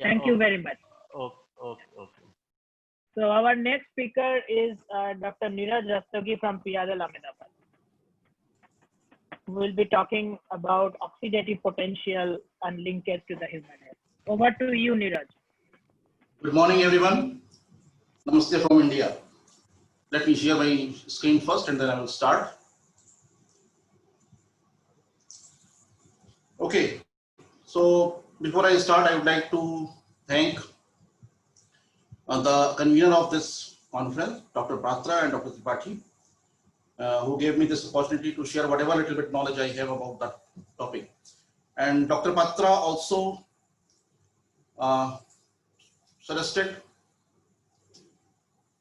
Thank you very much. Okay. So our next speaker is Dr. Neeraj Rastogi from PRL Ahmedabad. We will be talking about oxidative potential and linkage to the human health. Over to you, Neeraj. Good morning, everyone. Namaste from India. Let me share my screen first and then I will start. Okay, so before I start, I would like to thank the convener of this conference, Dr. Patra and Dr. Tripathi, who gave me this opportunity to share whatever little bit knowledge I have about that topic. And Dr. Patra also suggested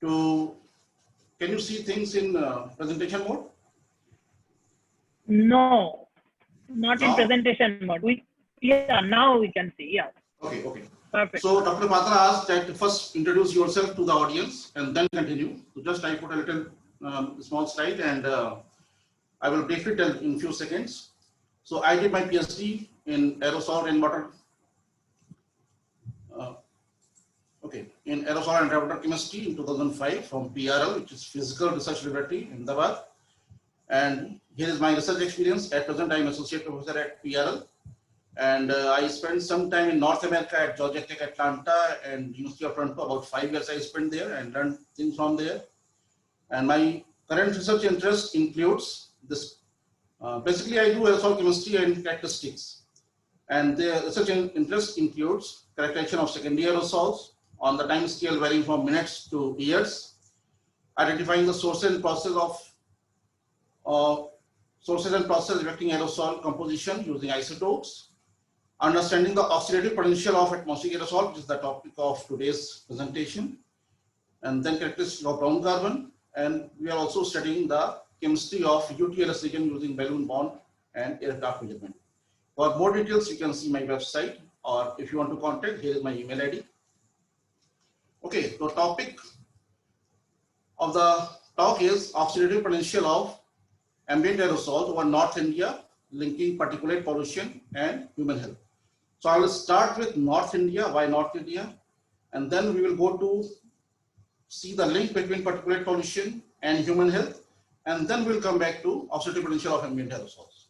to, can you see things in presentation mode? No, not No? in presentation mode. Now we can see. Yeah. Okay. Perfect. So Dr. Patra asked that first introduce yourself to the audience and then continue. So just I put a little small slide and I will brief it in few seconds. So I did my PhD in aerosol rainwater. In aerosol and rainwater chemistry in 2005 from PRL, which is Physical Research Laboratory in Ahmedabad. And here is my research experience. At present, I am associate professor at PRL. And I spent some time in North America at Georgia Tech, Atlanta, and University of Toronto. About 5 years I spent there and learned things from there. And my current research interest includes this. Basically, I do aerosol chemistry and characteristics. And the research interest includes characterization of secondary aerosols on the time scale varying from minutes to years, identifying the sources and process affecting aerosol composition using isotopes, understanding the oxidative potential of atmospheric aerosol, which is the topic of today's presentation, and then characteristics of brown carbon. And we are also studying the chemistry of UTLS region using balloon bond and aircraft measurement. For more details, you can see my website, or if you want to contact, here is my email ID. Okay, the topic of the talk is oxidative potential of ambient aerosols over North India, linking particulate pollution and human health. So I will start with North India. Why North India? And then we will go to see the link between particulate pollution and human health. And then we'll come back to oxidative potential of ambient aerosols.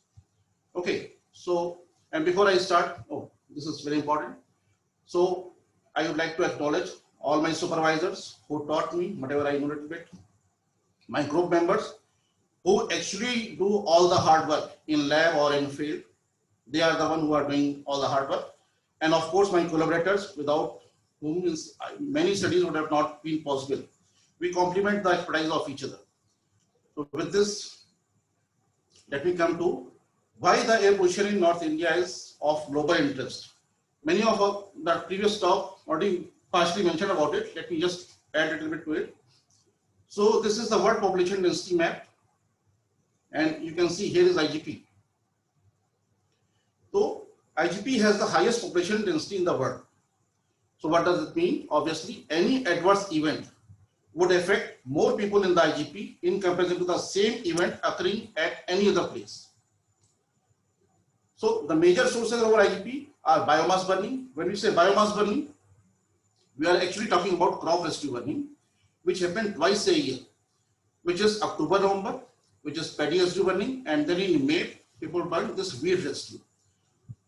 Okay, so, and before I start, this is very important. So I would like to acknowledge all my supervisors who taught me whatever I know a little bit, my group members who actually do all the hard work in lab or in field. They are the one who are doing all the hard work. And of course, my collaborators, without whom many studies would have not been possible. We complement the expertise of each other. So with this, let me come to why the air pollution in North India is of global interest. Many of the previous talk already partially mentioned about it. Let me just add a little bit to it. So this is the world population density map. And you can see here is IGP. So IGP has the highest population density in the world. So what does it mean? Obviously, any adverse event would affect more people in the IGP in comparison to the same event occurring at any other place. So the major sources of our IGP are biomass burning. When we say biomass burning, we are actually talking about crop residue burning, which happens twice a year, which is October, November, which is paddy residue burning, and then in May, people burn this wheat residue.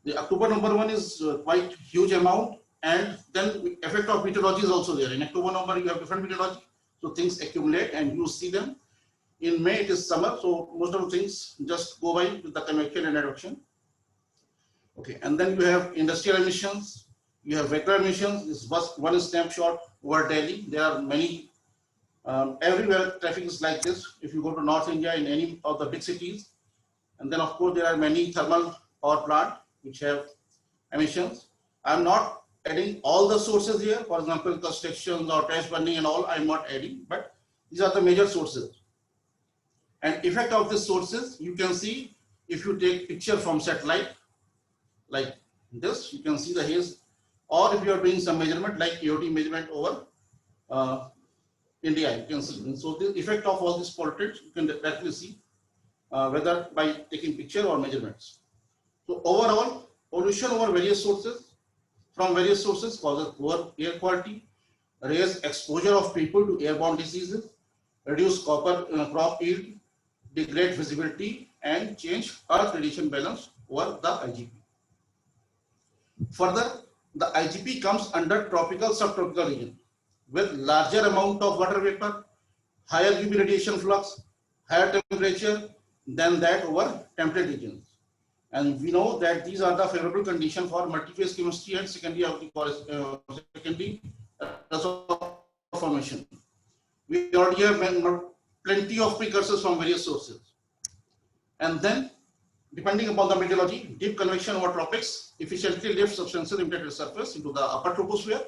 The October number one is quite huge amount, and then effect of meteorology is also there. In October number, you have different meteorology, so things accumulate and you see them. In May, it is summer, so most of the things just go by with the convection and advection. Okay, and then you have industrial emissions, you have vehicular emissions. This was one snapshot over Delhi. There are many, everywhere traffic is like this. If you go to North India in any of the big cities, and then of course there are many thermal power plant which have emissions. I'm not adding all the sources here. For example, constructions or trash burning and all, I'm not adding, but these are the major sources. And effect of these sources, you can see if you take picture from satellite, like this, you can see the haze, or if you are doing some measurement like AOT measurement over India, you can see. And so the effect of all these pollutants, you can directly see whether by taking picture or measurements. So overall, pollution over various sources from various sources causes poor air quality, raise exposure of people to airborne diseases, reduce crop yield, degrade visibility, and change earth radiation balance over the IGP. Further, the IGP comes under tropical subtropical region with larger amount of water vapor, higher UV radiation flux, higher temperature than that over temperate regions. And we know that these are the favorable conditions for multi-phase chemistry and secondary reservoir formation. We already have plenty of precursors from various sources. And then, depending upon the meteorology, deep convection over tropics efficiently lifts substances emitted at the surface into the upper troposphere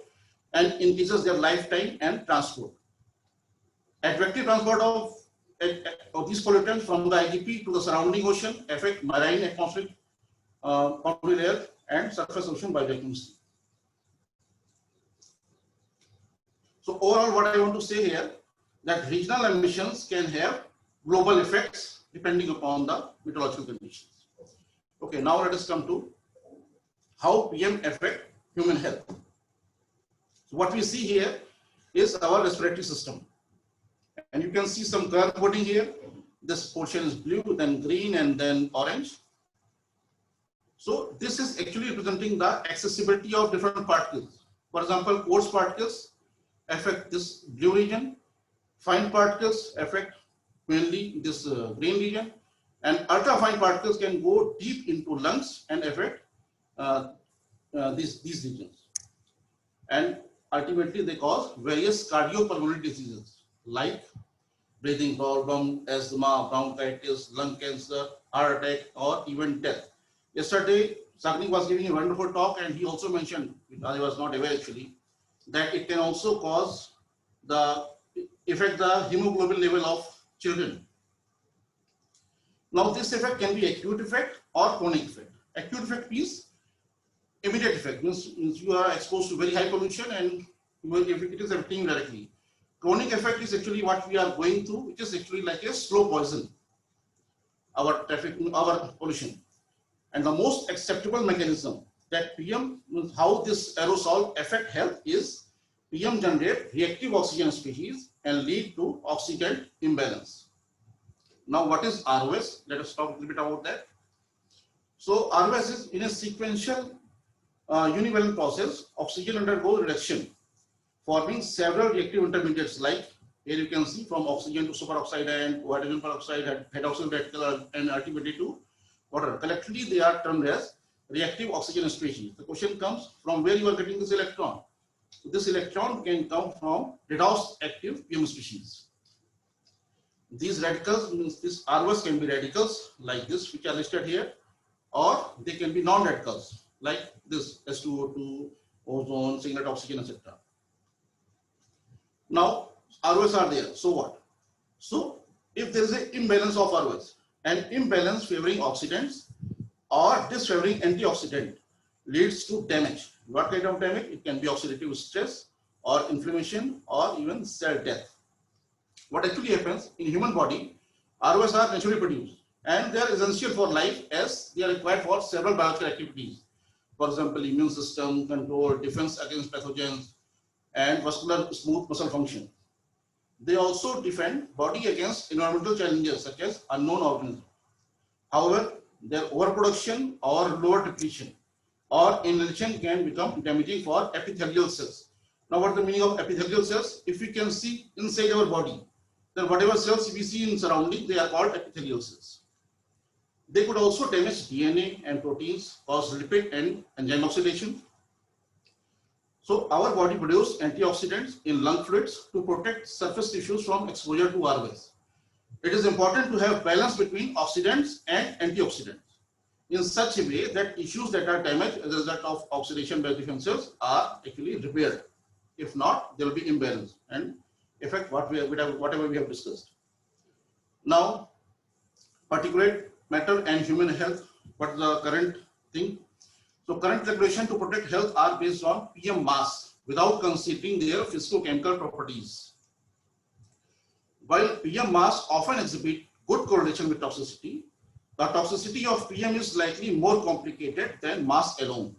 and increases their lifetime and transport. Advective transport of these pollutants from the IGP to the surrounding ocean affect marine atmospheric boundary layer and surface ocean biogeochemistry. So overall, what I want to say here, that regional emissions can have global effects depending upon the meteorological conditions. Okay, now let us come to how PM affect human health. So what we see here is our respiratory system. And you can see some color coding here. This portion is blue, then green, and then orange. So this is actually representing the accessibility of different particles. For example, coarse particles affect this blue region. Fine particles affect mainly this green region. And ultrafine particles can go deep into lungs and affect these regions. And ultimately, they cause various cardiopulmonary diseases like breathing problem, asthma, bronchitis, lung cancer, heart attack, or even death. Yesterday, Sagnik was giving a wonderful talk, and he also mentioned, I was not aware actually, that it can also cause affect the hemoglobin level of children. Now, this effect can be acute effect or chronic effect. Acute effect means immediate effect, means you are exposed to very high pollution and it is affecting you directly. Chronic effect is actually what we are going through, which is actually like a slow poison, our pollution. And the most acceptable mechanism that PM, how this aerosol affect health is PM generate reactive oxygen species and lead to oxygen imbalance. Now, what is ROS? Let us talk a little bit about that. So, ROS is in a sequential univalent process, oxygen undergoes reduction, forming several reactive intermediates like, here you can see from oxygen to superoxide and hydrogen peroxide, hydroxyl radical, and ultimately to water. Collectively, they are termed as reactive oxygen species. The question comes from where you are getting this electron. So this electron can come from redox active PM species. These radicals, means this ROS can be radicals like this, which are listed here, or they can be non-radicals like this S2O2, ozone, singlet oxygen, etc. Now, ROS are there, so what? So, if there is an imbalance of ROS, an imbalance favoring oxidants or disfavoring antioxidant leads to damage. What kind of damage? It can be oxidative stress or inflammation or even cell death. What actually happens in human body, ROS are naturally produced and they are essential for life as they are required for several biological activities. For example, immune system control, defense against pathogens, and vascular smooth muscle function. They also defend body against environmental challenges such as unknown organisms. However, their overproduction or lower depletion or inhalation can become damaging for epithelial cells. Now, what is the meaning of epithelial cells? If we can see inside our body, then whatever cells we see in surrounding, they are called epithelial cells. They could also damage DNA and proteins, cause lipid and enzyme oxidation. So our body produces antioxidants in lung fluids to protect surface tissues from exposure to ROS. It is important to have balance between oxidants and antioxidants in such a way that tissues that are damaged as a result of oxidation by different cells are actually repaired. If not, there will be imbalance and affect whatever we have discussed. Now, particulate matter and human health, what is the current thing? So current regulation to protect health are based on PM mass without considering their physicochemical properties. While PM mass often exhibit good correlation with toxicity, the toxicity of PM is likely more complicated than mass alone.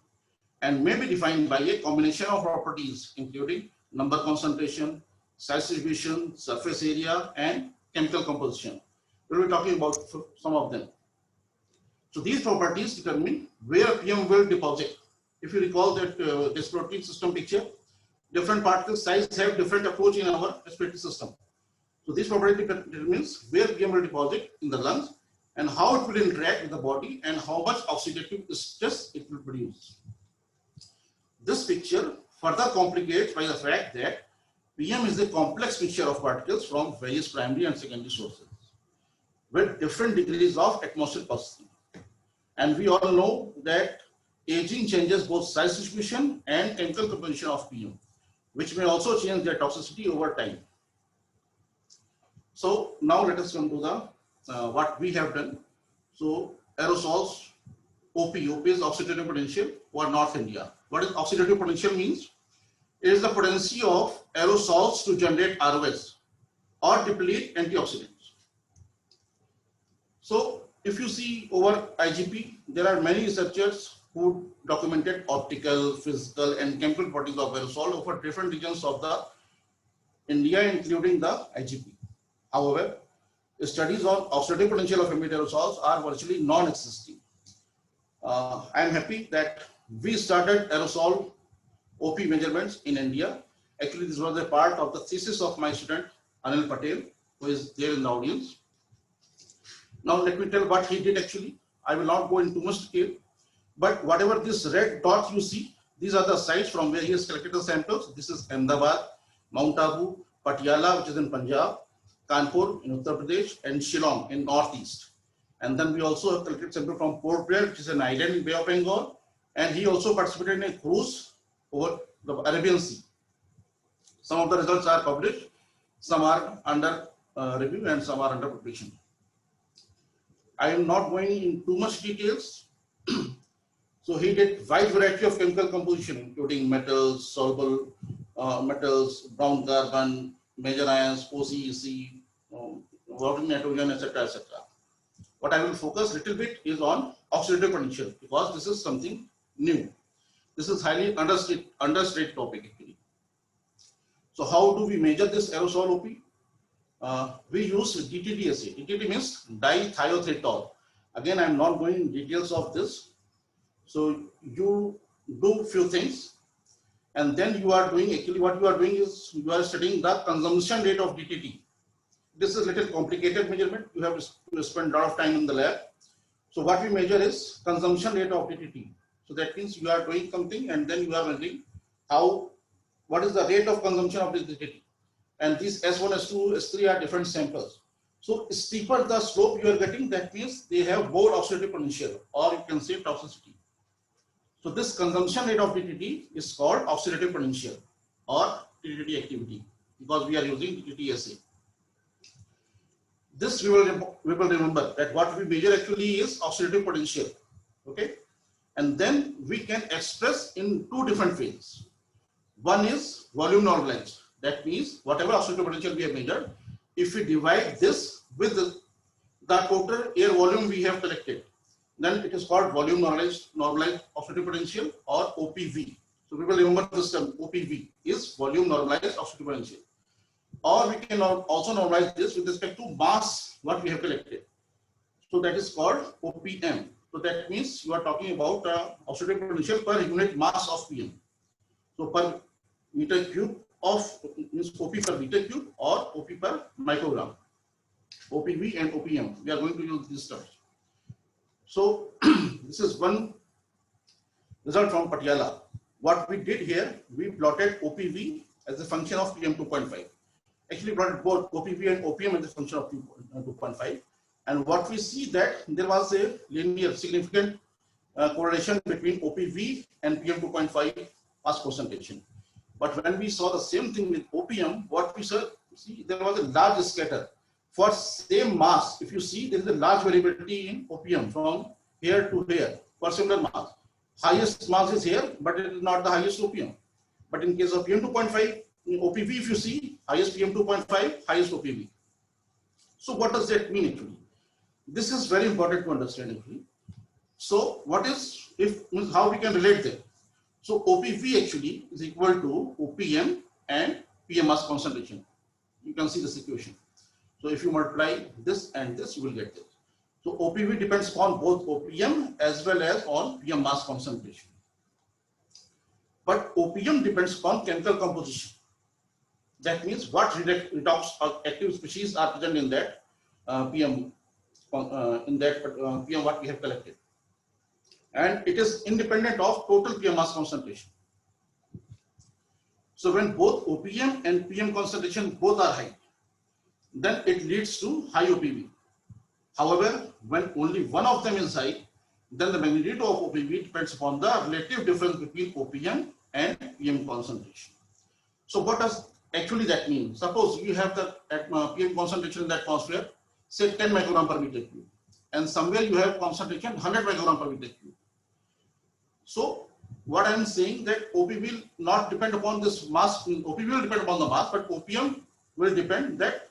and may be defined by a combination of properties including number concentration, size distribution, surface area, and chemical composition. We'll be talking about some of them. So these properties determine where PM will deposit. If you recall that respiratory system picture, different particle size have different approach in our respiratory system. So this property determines where PM will deposit in the lungs and how it will interact with the body and how much oxidative stress it will produce. This picture further complicates by the fact that PM is a complex mixture of particles from various primary and secondary sources with different degrees of atmospheric pulsing. And we all know that aging changes both size distribution and chemical composition of PM, which may also change their toxicity over time. So now let us come to the what we have done. So aerosols, OP is oxidative potential for North India. What is oxidative potential means? It is the potency of aerosols to generate ROS or deplete antioxidants. So if you see over IGP, there are many researchers who documented optical, physical, and chemical properties of aerosol over different regions of the India, including the IGP. However, studies on oxidative potential of ambient aerosols are virtually non-existing. I am happy that we started aerosol OP measurements in India. Actually, this was a part of the thesis of my student Anil Patel, who is there in the audience. Now let me tell what he did actually. I will not go into too much detail, but whatever this red dot you see, these are the sites from where he has collected the samples. This is Ahmedabad, Mount Abu, Patiala, which is in Punjab, Kanpur in Uttar Pradesh, and Shillong in Northeast. And then we also have collected sample from Port Blair, which is an island in Bay of Bengal, and he also participated in a cruise over the Arabian Sea. Some of the results are published, some are under review, and some are under preparation. I am not going in too much details. So he did wide variety of chemical composition, including metals, soluble metals, brown carbon, major ions, OCEC, water nitrogen, etc., etc. What I will focus a little bit is on oxidative potential because this is something new. This is highly understated topic actually. So how do we measure this aerosol OP? We use DTD assay. DTD means dithiothiotol. Again, I am not going in details of this. So you do few things, and then you are doing actually what you are doing is you are studying the consumption rate of DTD. This is a little complicated measurement. You have to spend a lot of time in the lab. So what we measure is consumption rate of DTD. So that means you are doing something and then you are measuring what is the rate of consumption of this DTD. And these S1, S2, S3 are different samples. So steeper the slope you are getting, that means they have more oxidative potential, or you can say toxicity. So this consumption rate of DTD is called oxidative potential or DTD activity because we are using DTD assay. This we will remember that what we measure actually is oxidative potential. Okay, and then we can express in two different phases. One is volume normalized. That means whatever oxidative potential we have measured, if we divide this with the total air volume we have collected, then it is called volume normalized oxidative potential or OPV. So we will remember this term. OPV is volume normalized oxidative potential. Or we can also normalize this with respect to mass what we have collected. So that is called OPM. So that means you are talking about oxidative potential per unit mass of PM. So per meter cube of means OP per meter cube or OP per microgram. OPV and OPM. We are going to use these terms. So this is one result from Patiala. What we did here, we plotted OPV as a function of PM 2.5. Actually plotted both OPV and OPM as a function of 2.5. And what we see that there was a linear significant correlation between OPV and PM 2.5 mass concentration. But when we saw the same thing with OPM, what we saw, see there was a large scatter. For same mass, if you see there is a large variability in OPM from here to here for similar mass. Highest mass is here, but it is not the highest OPM. But in case of PM 2.5, in OPV, if you see highest PM 2.5, highest OPV. So what does that mean actually? This is very important to understand actually. So what is, if how we can relate them? So OPV actually is equal to OPM and PM mass concentration. You can see this equation. So if you multiply this and this, you will get this. So OPV depends upon both OPM as well as on PM mass concentration. But OPM depends upon chemical composition. That means what redox active species are present in that PM what we have collected. And it is independent of total PM mass concentration. So when both OPM and PM concentration both are high, then it leads to high OPV. However, when only one of them is high, then the magnitude of OPV depends upon the relative difference between OPM and PM concentration. So what does actually that mean? Suppose you have the PM concentration in the atmosphere, say 10 microgram per meter cube, and somewhere you have concentration 100 microgram per meter cube. So what I am saying that OP will not depend upon this mass, OP will depend upon the mass, but OPM will depend that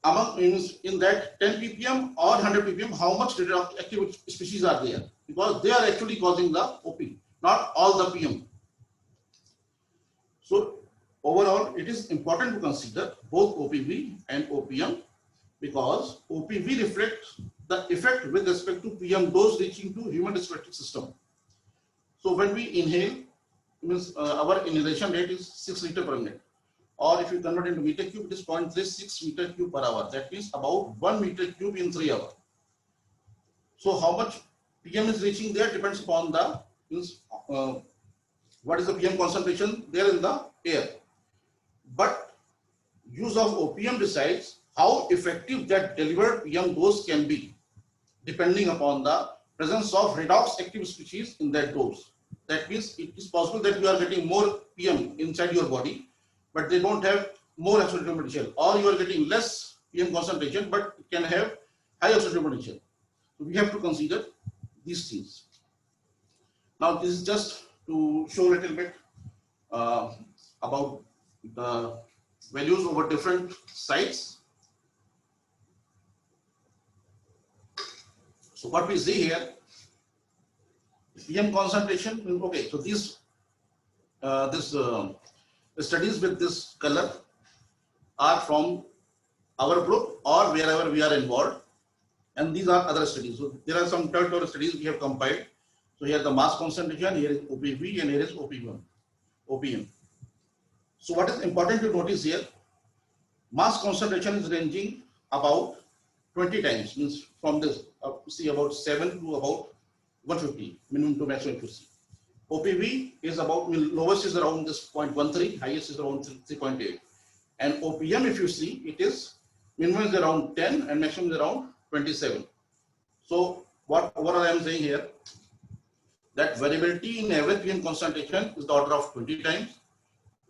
among in that 10 ppm or 100 ppm, how much active species are there, because they are actually causing the OP, not all the PM. So overall, it is important to consider both OPV and OPM, because OPV reflects the effect with respect to PM dose reaching to human respiratory system. So when we inhale, means our inhalation rate is 6 liters per minute, or if you convert into meter cube, it is 0.36 meter cube per hour. That means about 1 meter cube in 3 hours. So how much PM is reaching there depends upon the what is the PM concentration there in the air. But use of OPM decides how effective that delivered PM dose can be, depending upon the presence of redox active species in that dose. That means it is possible that you are getting more PM inside your body, but they don't have more oxidative potential, or you are getting less PM concentration, but it can have high oxidative potential. So we have to consider these things. Now this is just to show a little bit about the values over different sites. So what we see here, PM concentration. Okay, so these studies with this color are from our group or wherever we are involved, and these are other studies. So there are some third-order studies we have compiled. So here the mass concentration, here is OPV, and here is OPM. So what is important to notice here, mass concentration is ranging about 20 times, means from this see about 7 to about 150, minimum to maximum to see. OPV is about, lowest is around this 0.13, highest is around 3.8. And OPM, if you see, it is minimum is around 10 and maximum is around 27. So what I am saying here, that variability in average PM concentration is the order of 20 times,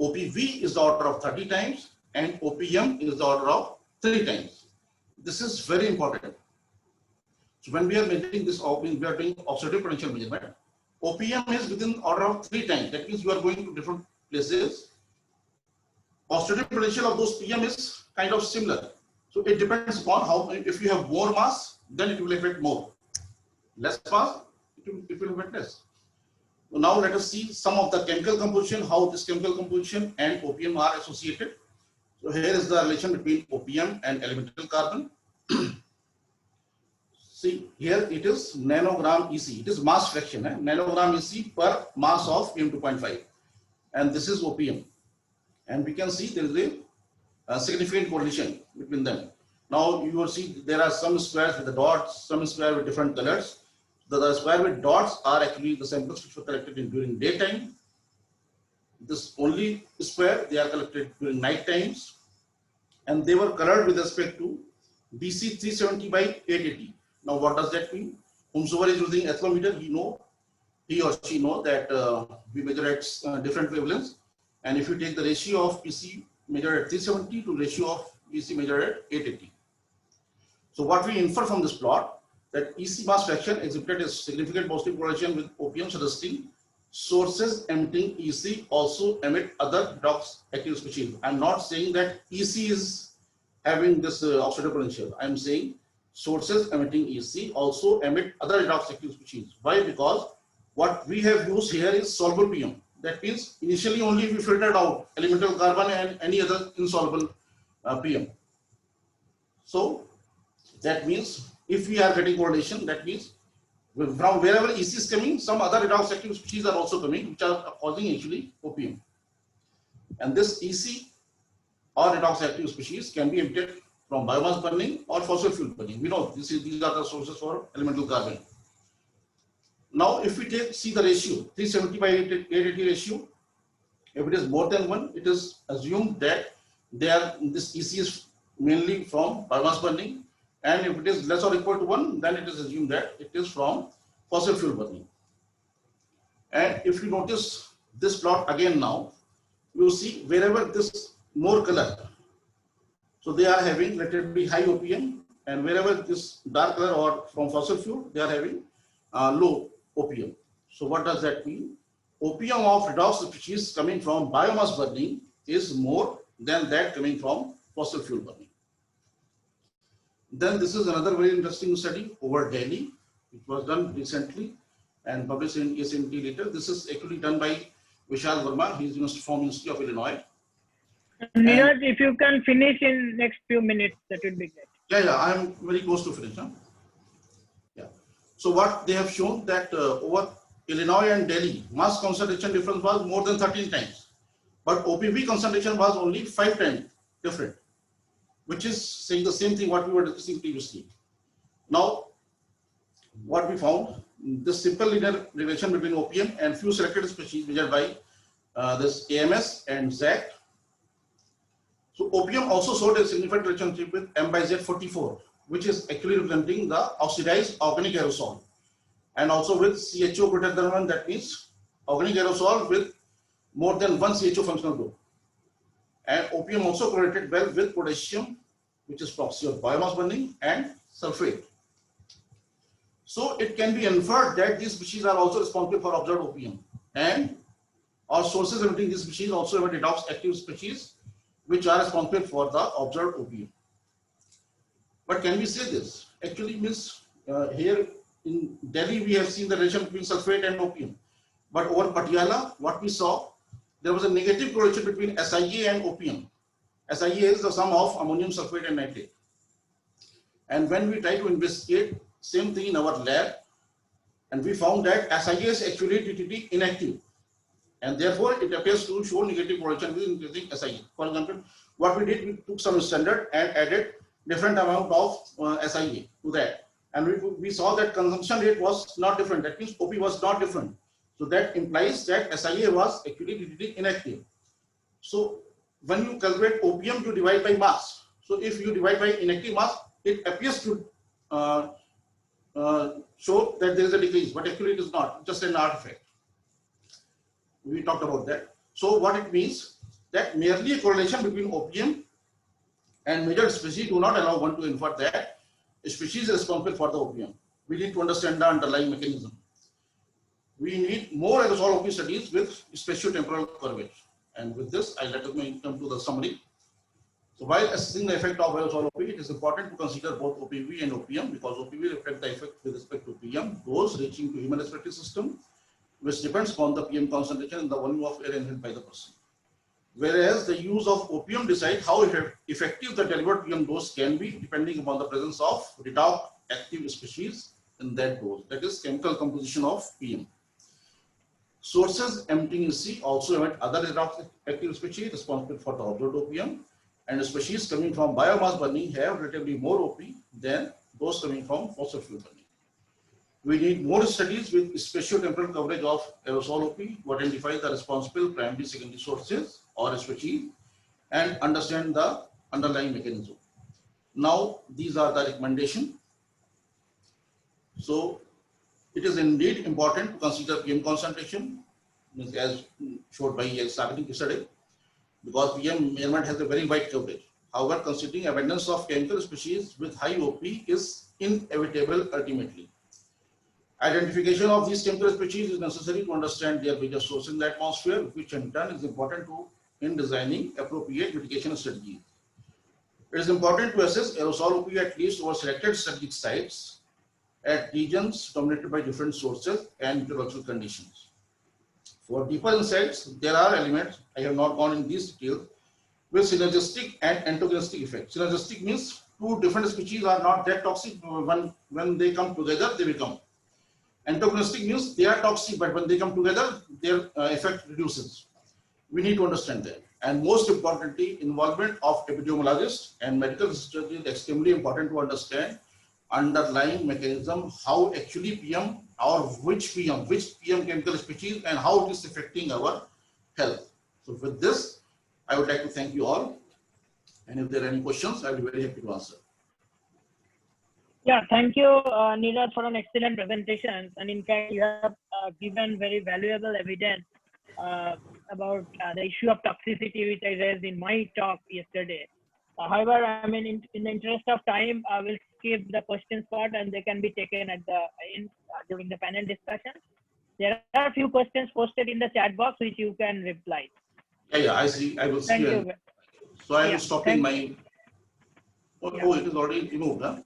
OPV is the order of 30 times, and OPM is the order of 3 times. This is very important. So when we are measuring this, we are doing oxidative potential measurement. OPM is within order of 3 times. That means you are going to different places. Oxidative potential of those PM is kind of similar. So it depends upon how, if you have more mass, then it will affect more. Less mass, it will affect less. So now let us see some of the chemical composition, how this chemical composition and OPM are associated. So here is the relation between OPM and elemental carbon. See, here it is nanogram EC. It is mass fraction, nanogram EC per mass of PM2.5. And this is OPM. And we can see there is a significant correlation between them. Now you will see there are some squares with the dots, some squares with different colors. The square with dots are actually the samples which were collected during daytime. This only square, they are collected during night times. And they were colored with respect to BC 370 by 880. Now what does that mean? Whomsoever is using atherometer, he or she know that we measure at different wavelengths. And if you take the ratio of PC measured at 370 to ratio of BC measured at 880. So what we infer from this plot, that EC mass fraction exhibited a significant positive correlation with OPM, suggesting sources emitting EC also emit other redox active species. I'm not saying that EC is having this oxidative potential. I'm saying sources emitting EC also emit other redox active species. Why? Because what we have used here is soluble PM. That means initially only we filtered out elemental carbon and any other insoluble PM. So that means if we are getting correlation, that means from wherever EC is coming, some other redox active species are also coming, which are causing actually OPM. And this EC or redox active species can be emitted from biomass burning or fossil fuel burning. We know these are the sources for elemental carbon. Now, if we see the ratio 370 by 880 ratio, if it is more than 1, it is assumed that this EC is mainly from biomass burning, and if it is less or equal to 1, then it is assumed that it is from fossil fuel burning. And if you notice this plot again now, you see wherever this more color, so they are having relatively high OPM, and wherever this dark color or from fossil fuel, they are having low OPM. So what does that mean? OPM of redox species coming from biomass burning is more than that coming from fossil fuel burning. Then this is another very interesting study over Delhi. It was done recently and published in ASMT later. This is actually done by Vishal Verma. He is from University of Illinois. Neeraj, if you can finish in next few minutes, that would be great. Yeah, I am very close to finish. Huh? Yeah. So what they have shown that over Illinois and Delhi, mass concentration difference was more than 13 times, but OPV concentration was only 5 times different, which is saying the same thing what we were discussing previously. Now, what we found, this simple linear relation between OPM and few selected species measured by this AMS and ZAC. So OPM also showed a significant relationship with M by Z44, which is actually representing the oxidized organic aerosol, and also with CHO greater than 1, that means organic aerosol with more than 1 CHO functional group. And OPM also correlated well with potassium, which is proxy of biomass burning, and sulfate. So it can be inferred that these species are also responsible for observed OPM, and our sources emitting these species also have redox active species which are responsible for the observed OPM. But can we say this? Actually means here in Delhi we have seen the relation between sulfate and OPM, but over Patiala what we saw, there was a negative correlation between SIA and OPM. SIA is the sum of ammonium sulfate and nitrate. And when we try to investigate same thing in our lab, and we found that SIA is actually TTT inactive, and therefore it appears to show negative correlation with increasing SIA. For example, what we did, we took some standard and added different amount of SIA to that, and we saw that consumption rate was not different. That means OP was not different. So that implies that SIA was actually TTT inactive. So when you calculate OPM to divide by mass, so if you divide by inactive mass, it appears to show that there is a decrease, but actually it is not, just an artifact. We talked about that. So what it means, that merely a correlation between OPM and measured species do not allow one to infer that a species is responsible for the OPM. We need to understand the underlying mechanism. We need more aerosol OP studies with spatio-temporal curvature. And with this, I let us come to the summary. So while assessing the effect of aerosol OP, it is important to consider both OPV and OPM, because OPV reflect the effect with respect to PM, those reaching to human respiratory system, which depends upon the PM concentration and the volume of air inhaled by the person. Whereas the use of OPM decides how effective the delivered PM dose can be, depending upon the presence of redox active species in that dose, that is chemical composition of PM. Sources emitting EC also emit other redox active species responsible for the observed OPM, and species coming from biomass burning have relatively more OP than those coming from fossil fuel burning. We need more studies with spatio-temporal coverage of aerosol OP to identify the responsible primary secondary sources or species and understand the underlying mechanism. Now, these are the recommendations. So, it is indeed important to consider PM concentration, as showed by a starting study, because PM measurement has a very wide coverage. However, considering abundance of chemical species with high OP is inevitable ultimately. Identification of these chemical species is necessary to understand their various sources in the atmosphere, which in turn is important in designing appropriate mitigation strategies. It is important to assess aerosol OP at least over selected strategic sites at regions dominated by different sources and meteorological conditions. For deeper insights, there are elements, I have not gone in these details, with synergistic and antagonistic effect. Synergistic means two different species are not that toxic. When they come together, they become. Antagonistic means they are toxic, but when they come together, their effect reduces. We need to understand that. And most importantly, involvement of epidemiologists and medical research is extremely important to understand underlying mechanism, how actually PM or which PM chemical species and how it is affecting our health. So with this, I would like to thank you all. And if there are any questions, I'll be very happy to answer. Yeah, thank you, Neeraj, for an excellent presentation. And in fact, you have given very valuable evidence about the issue of toxicity, which I raised in my talk yesterday. However, I mean, in the interest of time, I will skip the questions part, and they can be taken at the end during the panel discussion. There are a few questions posted in the chat box which you can reply. Yeah, I see. I will see. Thank you. So I am stopping my. Oh, it is already removed, huh?